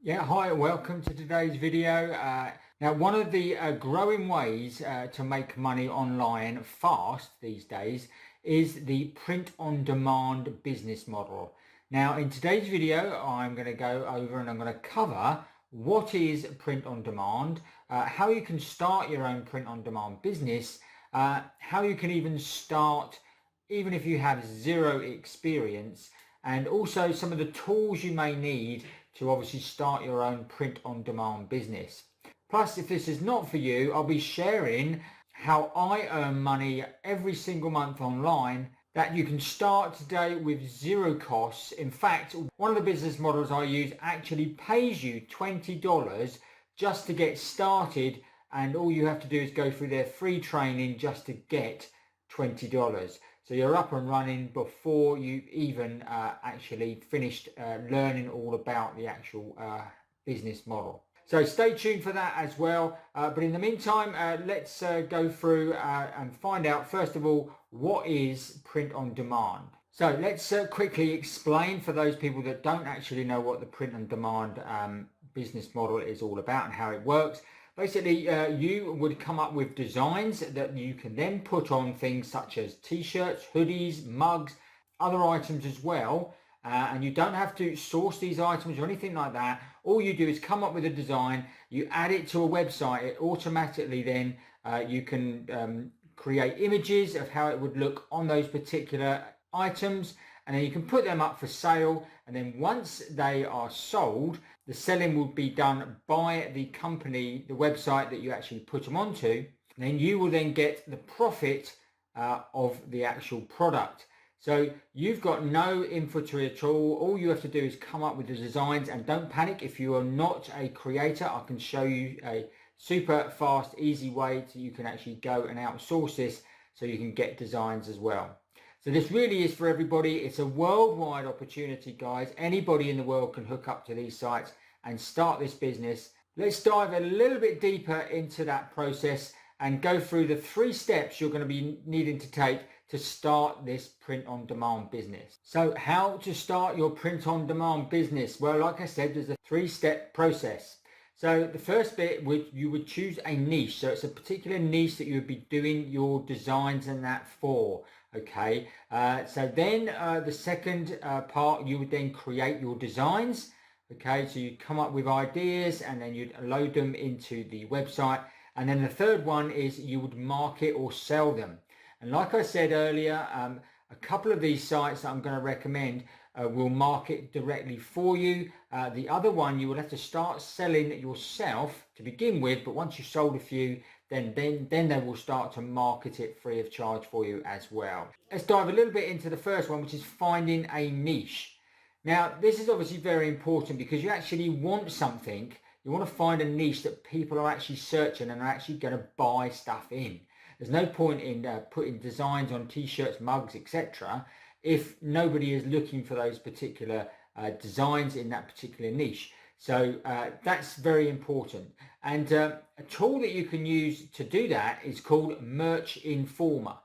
Yeah, hi, welcome to today's video. Now, one of the growing ways to make money online fast these days is the print-on-demand business model. Now, in today's video, I'm going to go over and I'm going to cover what is print-on-demand, how you can start your own print-on-demand business, how you can even start even if you have zero experience, and also some of the tools you may need to obviously start your own print-on-demand business. Plus, if this is not for you, I'll be sharing how I earn money every single month online that you can start today with zero costs. In fact, one of the business models I use actually pays you $20 just to get started, and all you have to do is go through their free training just to get $20. So you're up and running before you even actually finished learning all about the actual business model. So stay tuned for that as well. But in the meantime, let's go through and find out, first of all, what is print on demand. So let's quickly explain for those people that don't actually know what the print on demand business model is all about and how it works. Basically, you would come up with designs that you can then put on things such as t-shirts, hoodies, mugs, other items as well. And you don't have to source these items or anything like that. All you do is come up with a design, you add it to a website, it automatically then you can create images of how it would look on those particular items, and then you can put them up for sale, and then once they are sold, the selling will be done by the company, the website that you actually put them onto, and then you will then get the profit of the actual product. So you've got no inventory at all you have to do is come up with the designs, and don't panic if you are not a creator. I can show you a super fast, easy way to you can actually go and outsource this so you can get designs as well. So this really is for everybody. It's a worldwide opportunity, guys. Anybody in the world can hook up to these sites and start this business. Let's dive a little bit deeper into that process and go through the 3 steps you're going to be needing to take to start this print-on-demand business. So how to start your print-on-demand business? Well, like I said, there's a 3-step process. So the first bit, you would choose a niche. So it's a particular niche that you would be doing your designs and that for. Okay, so then the second part, you would then create your designs. Okay, so you come up with ideas and then you'd load them into the website. And then the third one is you would market or sell them. And like I said earlier, a couple of these sites that I'm going to recommend will market directly for you. The other one, you will have to start selling yourself to begin with, but once you've sold a few, then they will start to market it free of charge for you as well. Let's dive a little bit into the first one, which is finding a niche. Now, this is obviously very important because you actually want something. You want to find a niche that people are actually searching and are actually going to buy stuff in. There's no point in putting designs on t-shirts, mugs, etc. if nobody is looking for those particular designs in that particular niche. So that's very important. And a tool that you can use to do that is called Merch Informer.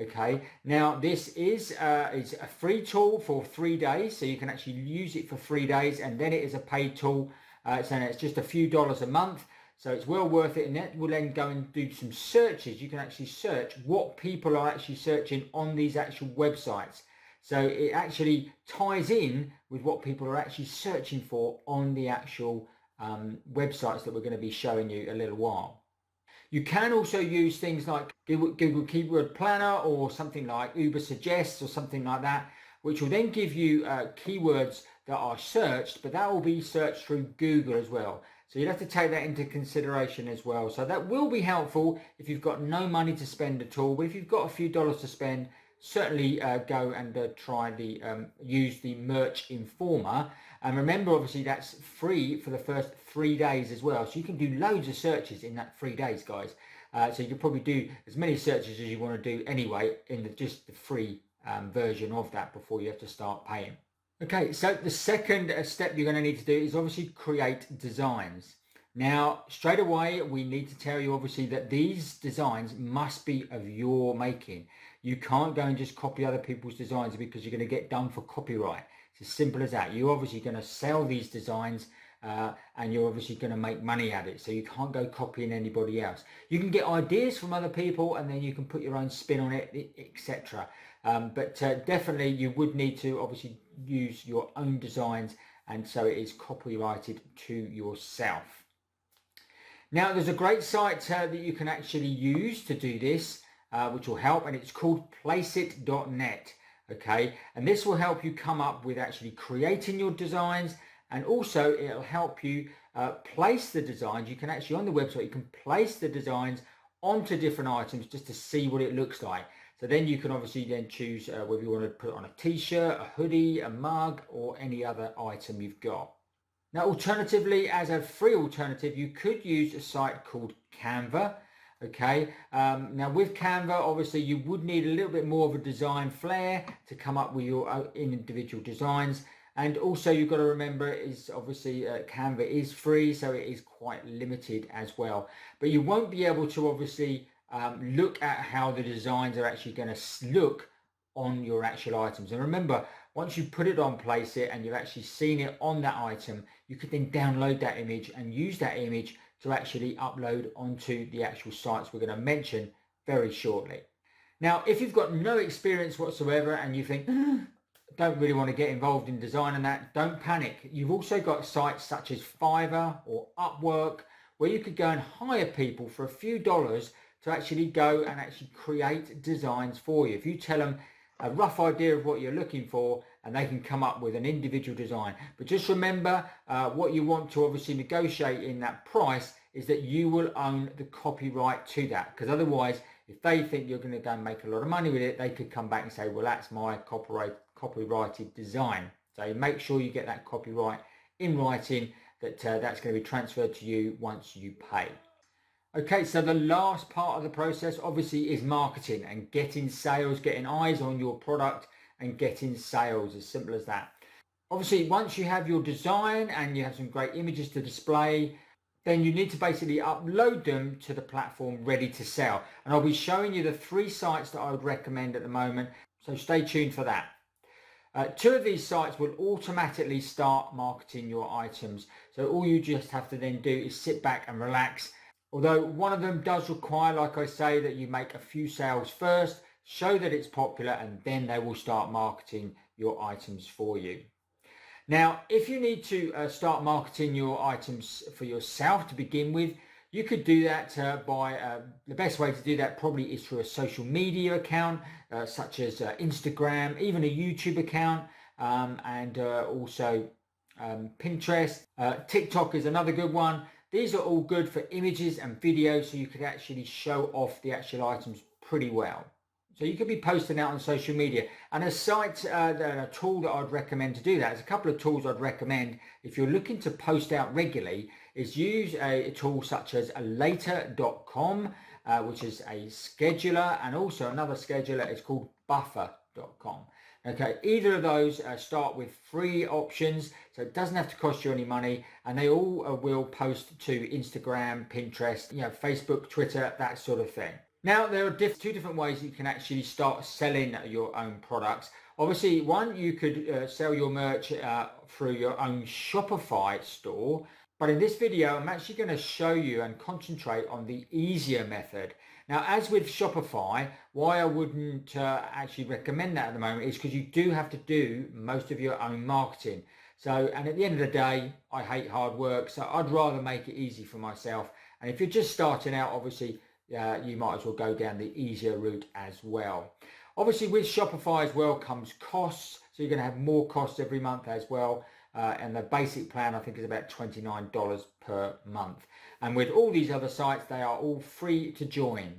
Okay, now this is a free tool for 3 days, so you can actually use it for 3 days, and then it is a paid tool. So it's just a few dollars a month, so it's well worth it, and that will then go and do some searches. You can actually search what people are actually searching on these actual websites. So it actually ties in with what people are actually searching for on the actual websites that we're going to be showing you a little while. You can also use things like Google Keyword Planner or something like Uber Suggests or something like that, which will then give you keywords that are searched, but that will be searched through Google as well. So you'd have to take that into consideration as well. So that will be helpful if you've got no money to spend at all, but if you've got a few dollars to spend, certainly go and try the use the Merch Informer. And remember, obviously that's free for the first 3 days as well, so you can do loads of searches in that 3 days, guys. So you can probably do as many searches as you want to do anyway in just the free version of that before you have to start paying. Okay, so the second step you're going to need to do is obviously create designs. Now, straight away, we need to tell you obviously that these designs must be of your making. You can't go and just copy other people's designs because you're going to get done for copyright. It's as simple as that. You're obviously going to sell these designs and you're obviously going to make money at it. So you can't go copying anybody else. You can get ideas from other people and then you can put your own spin on it, etc. But definitely you would need to obviously use your own designs, and so it is copyrighted to yourself. Now there's a great site that you can actually use to do this, which will help, and it's called placeit.net. Okay, and this will help you come up with actually creating your designs, and also it'll help you place the designs. You can actually, on the website, you can place the designs onto different items just to see what it looks like. So then you can obviously then choose whether you want to put it on a t-shirt, a hoodie, a mug, or any other item you've got. Now alternatively, as a free alternative, you could use a site called Canva. Okay, now with Canva, obviously you would need a little bit more of a design flair to come up with your individual designs. And also you've got to remember is obviously Canva is free, so it is quite limited as well. But you won't be able to obviously look at how the designs are actually going to look on your actual items. And remember, once you put it on Placeit and you've actually seen it on that item, you could then download that image and use that image to actually upload onto the actual sites we're going to mention very shortly. Now, if you've got no experience whatsoever and you think, don't really want to get involved in design and that, don't panic. You've also got sites such as Fiverr or Upwork, where you could go and hire people for a few dollars to actually go and actually create designs for you. If you tell them a rough idea of what you're looking for, and they can come up with an individual design. But just remember, what you want to obviously negotiate in that price is that you will own the copyright to that, because otherwise, if they think you're going to go and make a lot of money with it, they could come back and say, well, that's my copyrighted design. So make sure you get that copyright in writing, that that's going to be transferred to you once you pay. Okay, so the last part of the process obviously is marketing and getting sales, getting eyes on your product and getting sales, as simple as that. Obviously, once you have your design and you have some great images to display, then you need to basically upload them to the platform ready to sell. And I'll be showing you the 3 sites that I would recommend at the moment, so stay tuned for that. 2 of these sites will automatically start marketing your items. So all you just have to then do is sit back and relax. Although one of them does require, like I say, that you make a few sales first, show that it's popular, and then they will start marketing your items for you. Now, if you need to start marketing your items for yourself to begin with, you could do that by, the best way to do that probably is through a social media account, such as Instagram, even a YouTube account, and also Pinterest. TikTok is another good one. These are all good for images and videos, so you could actually show off the actual items pretty well. So you could be posting out on social media. And a site, a tool that I'd recommend to do that, there's a couple of tools I'd recommend if you're looking to post out regularly, is use a tool such as later.com, which is a scheduler, and also another scheduler is called buffer.com. Okay, either of those start with free options, so it doesn't have to cost you any money, and they all will post to Instagram, Pinterest, Facebook, Twitter, that sort of thing. Now, there are 2 different ways you can actually start selling your own products. Obviously, one, you could sell your merch through your own Shopify store. But in this video, I'm actually going to show you and concentrate on the easier method. Now, as with Shopify, why I wouldn't actually recommend that at the moment is because you do have to do most of your own marketing. So, and at the end of the day, I hate hard work, so I'd rather make it easy for myself. And if you're just starting out, obviously, you might as well go down the easier route as well. Obviously, with Shopify as well comes costs, so you're going to have more costs every month as well. And the basic plan, I think, is about $29 per month. And with all these other sites, they are all free to join.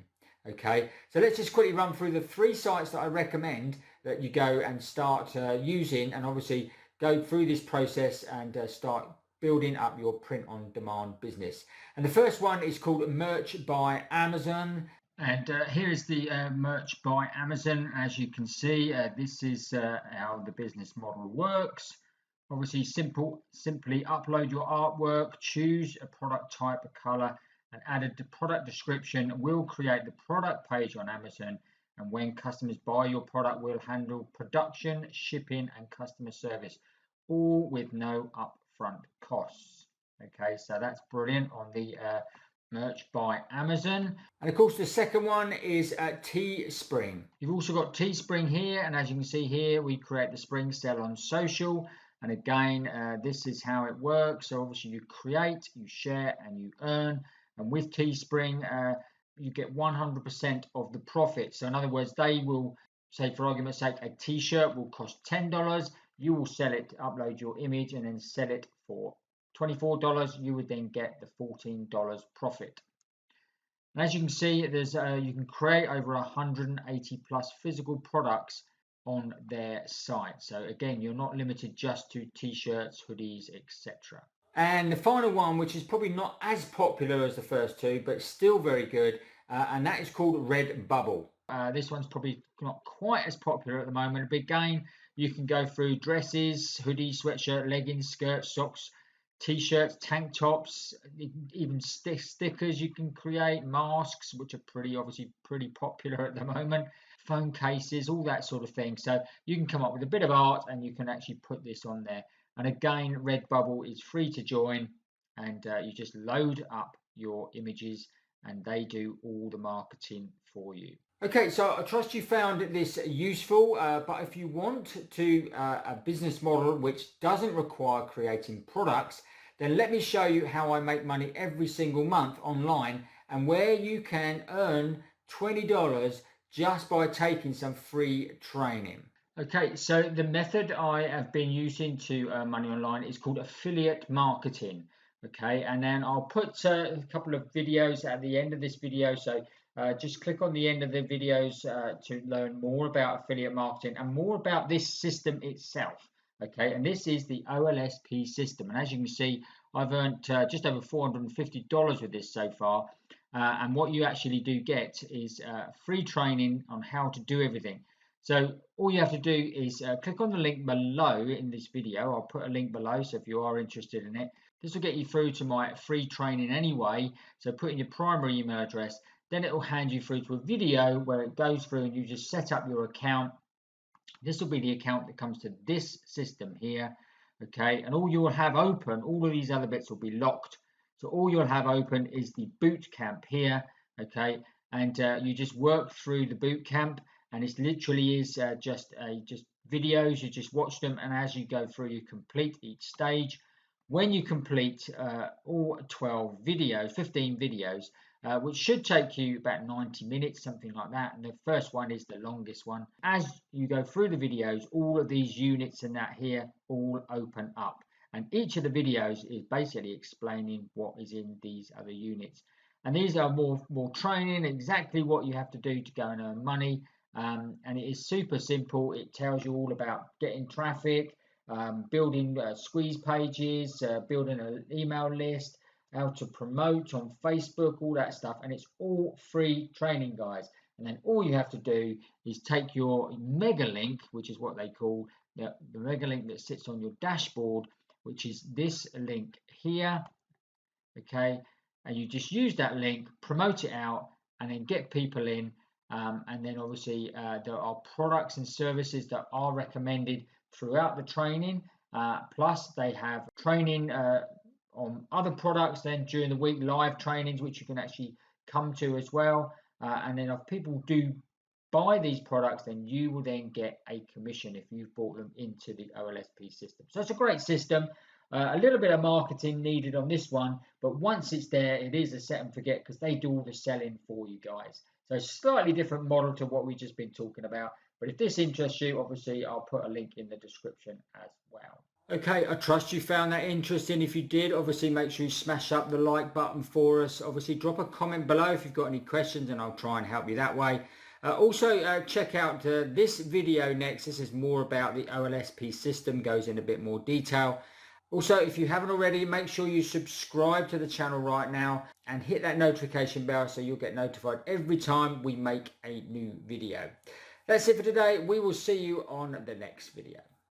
Okay, so let's just quickly run through the 3 sites that I recommend that you go and start using, and obviously go through this process and start building up your print-on-demand business. And the first one is called Merch by Amazon. And here is the Merch by Amazon. As you can see, this is how the business model works. Obviously, simply upload your artwork, choose a product type, a color, and add a product description. We'll create the product page on Amazon, and when customers buy your product, we'll handle production, shipping, and customer service, all with no upfront costs. Okay, so that's brilliant on the merch by Amazon. And of course, the second one is Teespring. You've also got Teespring here, and as you can see here, we create the spring sell on social. And again, this is how it works. So obviously you create, you share, and you earn. And with Teespring, you get 100% of the profit. So in other words, they will say, for argument's sake, a t-shirt will cost $10. You will sell it, upload your image, and then sell it for $24. You would then get the $14 profit. And as you can see, there's you can create over 180 plus physical products on their site. So again, you're not limited just to t-shirts, hoodies, etc. And the final one, which is probably not as popular as the first two, but still very good, and that is called Redbubble. This one's probably not quite as popular at the moment, but again, you can go through dresses, hoodies, sweatshirt, leggings, skirts, socks, t-shirts, tank tops, even stickers you can create, masks, which are obviously pretty popular at the moment, phone cases, all that sort of thing. So you can come up with a bit of art and you can actually put this on there. And again, Redbubble is free to join, and you just load up your images and they do all the marketing for you. Okay, so I trust you found this useful, but if you want to a business model which doesn't require creating products, then let me show you how I make money every single month online and where you can earn $20 just by taking some free training. Okay, so the method I have been using to earn money online is called affiliate marketing. Okay, and then I'll put a couple of videos at the end of this video, so just click on the end of the videos to learn more about affiliate marketing and more about this system itself. Okay, and this is the OLSP system, and as you can see, I've earned just over $450 with this so far. And what you actually do get is free training on how to do everything. So all you have to do is click on the link below in this video. I'll put a link below, so if you are interested in it, this will get you through to my free training anyway. So put in your primary email address, then it will hand you through to a video where it goes through and you just set up your account. This will be the account that comes to this system here. Okay, and all you will have open, all of these other bits will be locked. So all you'll have open is the boot camp here. Okay, and you just work through the boot camp, and it literally is just videos. You just watch them, and as you go through, you complete each stage. When you complete all 12 videos, 15 videos, which should take you about 90 minutes, something like that. And the first one is the longest one. As you go through the videos, all of these units and that here all open up. And each of the videos is basically explaining what is in these other units. And these are more training, exactly what you have to do to go and earn money. And it is super simple. It tells you all about getting traffic, building squeeze pages, building an email list, how to promote on Facebook, all that stuff. And it's all free training, guys. And then all you have to do is take your mega link, which is what they call the mega link that sits on your dashboard, which is this link here. Okay, and you just use that link, promote it out, and then get people in. And then obviously there are products and services that are recommended throughout the training. Plus they have training on other products then during the week, live trainings, which you can actually come to as well. And then if people do buy these products, then you will then get a commission if you've bought them into the OLSP system. So it's a great system. A little bit of marketing needed on this one, but once it's there, it is a set and forget because they do all the selling for you guys. So slightly different model to what we've just been talking about. But if this interests you, obviously I'll put a link in the description as well. Okay, I trust you found that interesting. If you did, obviously make sure you smash up the like button for us. Obviously drop a comment below if you've got any questions and I'll try and help you that way. Also check out this video next. This is more about the OLSP system, goes in a bit more detail. Also, if you haven't already, make sure you subscribe to the channel right now and hit that notification bell so you'll get notified every time we make a new video. That's it for today. We will see you on the next video.